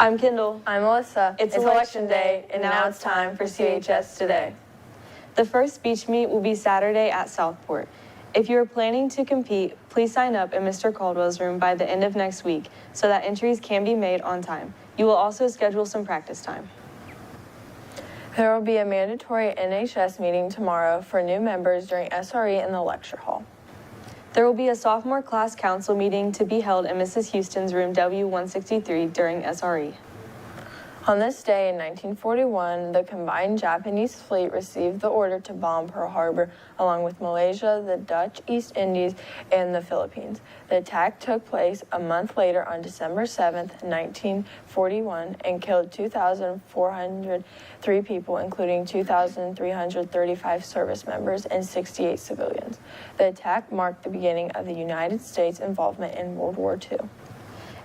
I'm Kendall. I'm Melissa. It's election day, and now it's time for CHS Today. The first speech meet will be Saturday at Southport. If you are planning to compete, please sign up in Mr. Caldwell's room by the end of next week so that entries can be made on time. You will also schedule some practice time. There will be a mandatory NHS meeting tomorrow for new members during SRE in the lecture hall. There will be a sophomore class council meeting to be held in Mrs. Houston's room W163 during SRE. On this day in 1941, the combined Japanese fleet received the order to bomb Pearl Harbor along with Malaysia, the Dutch East Indies, and the Philippines. The attack took place a month later on December 7, 1941, and killed 2,403 people, including 2,335 service members and 68 civilians. The attack marked the beginning of the United States' involvement in World War II.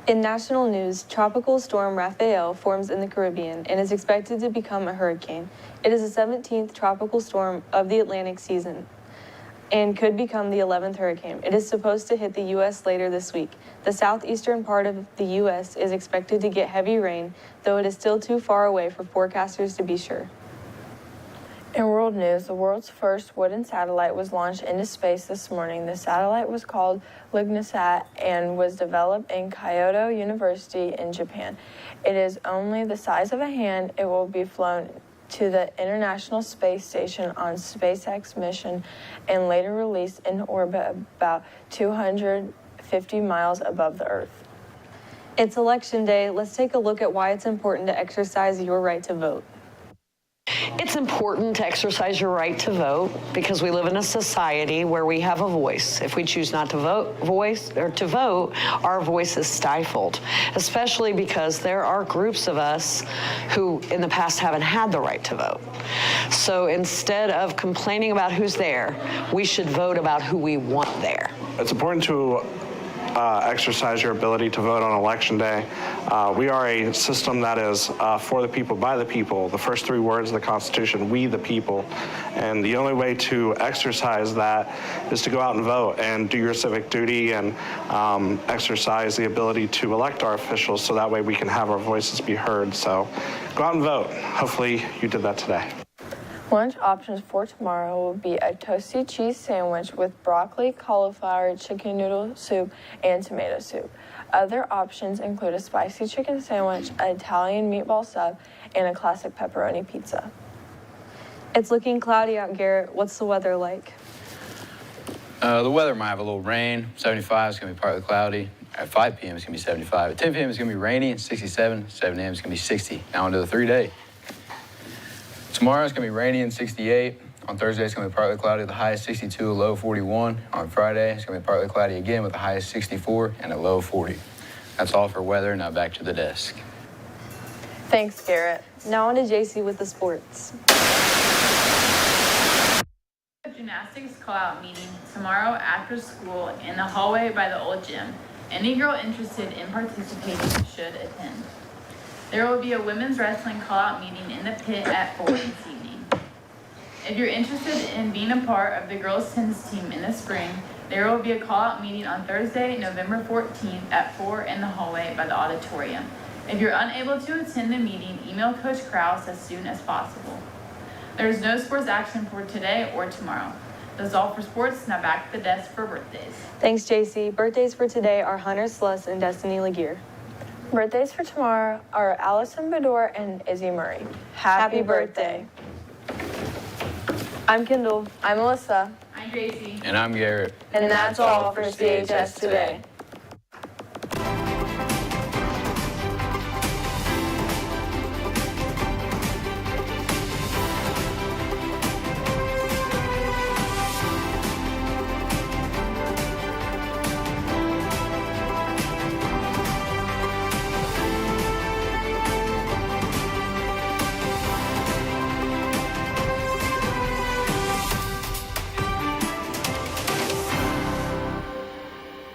In national news, Tropical Storm Rafael forms in the Caribbean and is expected to become a hurricane. It is the 17th tropical storm of the Atlantic season and could become the 11th hurricane. It is supposed to hit the U.S. later this week. The southeastern part of the U.S. is expected to get heavy rain, though it is still too far away for forecasters to be sure. In world news, the world's first wooden satellite was launched into space this morning. The satellite was called Lignasat and was developed in Kyoto University in Japan. It is only the size of a hand. It will be flown to the International Space Station on SpaceX mission and later released in orbit about 250 miles above the Earth. It's election day. Let's take a look at why it's important to exercise your right to vote. It's important to exercise your right to vote because we live in a society where we have a voice. If we choose not to vote, our voice is stifled, especially because there are groups of us who in the past haven't had the right to vote. So instead of complaining about who's there, we should vote about who we want there. It's important to exercise your ability to vote on election day. We are a system that is for the people, by the people. The first three words of the Constitution, we the people. And the only way to exercise that is to go out and vote and do your civic duty and exercise the ability to elect our officials so that way we can have our voices be heard. So go out and vote. Hopefully you did that today. Lunch options for tomorrow will be a toasty cheese sandwich with broccoli, cauliflower, chicken noodle soup, and tomato soup. Other options include a spicy chicken sandwich, an Italian meatball sub, and a classic pepperoni pizza. It's looking cloudy out, Garrett. What's the weather like? The weather might have a little rain. 75 is going to be partly cloudy. At 5 p.m. it's going to be 75. At 10 p.m. it's going to be rainy and 67. 7 a.m. it's going to be 60. Now into the 3-day. Tomorrow it's going to be rainy and 68. On Thursday it's going to be partly cloudy with a high of 62, a low of 41. On Friday it's going to be partly cloudy again with a high of 64 and a low of 40. That's all for weather. Now back to the desk. Thanks, Garrett. Now on to JC with the sports. Gymnastics call-out meeting tomorrow after school in the hallway by the old gym. Any girl interested in participating should attend. There will be a women's wrestling call-out meeting in the pit at 4 this evening. If you're interested in being a part of the girls' tennis team in the spring, there will be a call-out meeting on Thursday, November 14th at 4 in the hallway by the auditorium. If you're unable to attend the meeting, email Coach Krause as soon as possible. There is no sports action for today or tomorrow. That's all for sports. Now back to the desk for birthdays. Thanks, JC. Birthdays for today are Hunter Sluss and Destiny Laguerre. Birthdays for tomorrow are Allison Bador and Izzy Murray. Happy birthday. I'm Kendall. I'm Melissa. I'm Gracie. And I'm Garrett. And that's all for CHS Today.